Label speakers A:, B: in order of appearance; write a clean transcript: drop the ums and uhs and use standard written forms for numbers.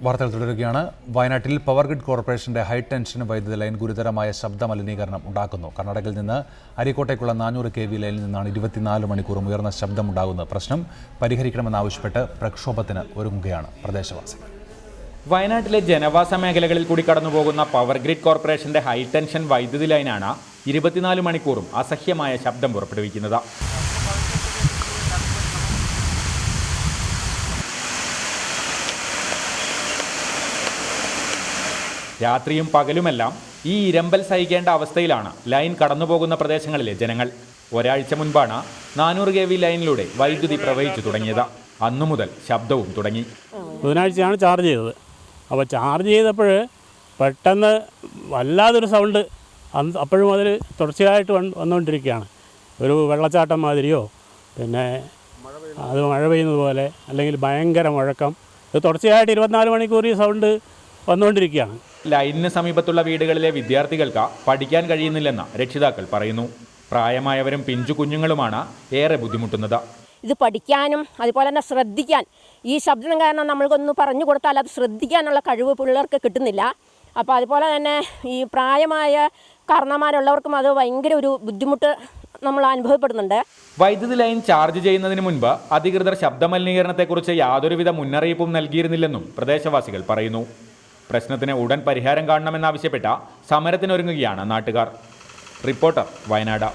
A: വാർത്തകൾ തുടരുകയാണ്. വയനാട്ടിൽ പവർ ഗ്രിഡ് കോർപ്പറേഷന്റെ ഹൈ ടെൻഷൻ വൈദ്യുതി ലൈൻ ഗുരുതരമായ ശബ്ദ മലിനീകരണം ഉണ്ടാക്കുന്നു. കർണാടകയിൽ നിന്ന് അരീക്കോട്ടേക്കുള്ള 400 kV ലൈനിൽ നിന്നാണ് 24 മണിക്കൂറും ഉയർന്ന ശബ്ദമുണ്ടാകുന്ന പ്രശ്നം പരിഹരിക്കണമെന്നാവശ്യപ്പെട്ട് പ്രക്ഷോഭത്തിന് ഒരുങ്ങുകയാണ് പ്രദേശവാസികൾ.
B: വയനാട്ടിലെ ജനവാസ മേഖലകളിൽ കൂടി കടന്നുപോകുന്ന പവർ ഗ്രിഡ് കോർപ്പറേഷന്റെ ഹൈ ടെൻഷൻ വൈദ്യുതി ലൈനാണ് 24 മണിക്കൂറും അസഹ്യമായ ശബ്ദം പുറപ്പെടുവിക്കുന്നത്. രാത്രിയും പകലുമെല്ലാം ഈ ഇരമ്പൽ സഹിക്കേണ്ട അവസ്ഥയിലാണ് ലൈൻ കടന്നുപോകുന്ന പ്രദേശങ്ങളിലെ ജനങ്ങൾ. ഒരാഴ്ച മുൻപാണ് 400 kV ലൈനിലൂടെ വൈദ്യുതി പ്രവഹിച്ചു തുടങ്ങിയത്. അന്നു മുതൽ ശബ്ദവും തുടങ്ങി.
C: ബുധനാഴ്ചയാണ് ചാർജ് ചെയ്തത്. അപ്പോൾ ചാർജ് ചെയ്തപ്പോൾ പെട്ടെന്ന് വല്ലാതൊരു സൗണ്ട് അപ്പോഴും അതിൽ തുടർച്ചയായിട്ട് വന്നുകൊണ്ടിരിക്കുകയാണ്. ഒരു വെള്ളച്ചാട്ടം മാതിരിയോ പിന്നെ അത് മഴ പെയ്യുന്നത് പോലെ അല്ലെങ്കിൽ ഭയങ്കര മുഴക്കം. ഇത് തുടർച്ചയായിട്ട് 24 മണിക്കൂർ ഈ സൗണ്ട് വന്നുകൊണ്ടിരിക്കുകയാണ്.
B: ലൈനിന് സമീപത്തുള്ള വീടുകളിലെ വിദ്യാർത്ഥികൾക്ക് പഠിക്കാൻ കഴിയുന്നില്ലെന്ന് രക്ഷിതാക്കൾ പറയുന്നു. പ്രായമായവരും പിഞ്ചു കുഞ്ഞുങ്ങളുമാണ് ഏറെ ബുദ്ധിമുട്ടുന്നത്.
D: ഇത് പഠിക്കാനും അതുപോലെ തന്നെ ശ്രദ്ധിക്കാൻ ഈ ശബ്ദം കാരണം നമ്മൾക്കൊന്ന് പറഞ്ഞു കൊടുത്താൽ അത് ശ്രദ്ധിക്കാനുള്ള കഴിവ് പിള്ളേർക്ക് കിട്ടുന്നില്ല. അപ്പോൾ അതുപോലെ തന്നെ ഈ പ്രായമായ കാരണന്മാരുള്ളവർക്കും അത് ഭയങ്കര ഒരു ബുദ്ധിമുട്ട് നമ്മൾ അനുഭവപ്പെടുന്നുണ്ട്.
B: വൈദ്യുതി ലൈൻ ചാർജ് ചെയ്യുന്നതിന് മുൻപ് അധികൃതർ ശബ്ദ മലിനീകരണത്തെക്കുറിച്ച് യാതൊരുവിധ മുന്നറിയിപ്പും നൽകിയിരുന്നില്ലെന്നും പ്രദേശവാസികൾ പറയുന്നു. പ്രശ്നത്തിന് ഉടൻ പരിഹാരം കാണണമെന്നാവശ്യപ്പെട്ട സമരത്തിനൊരുങ്ങുകയാണ് നാട്ടുകാർ. റിപ്പോർട്ടർ, വയനാട്.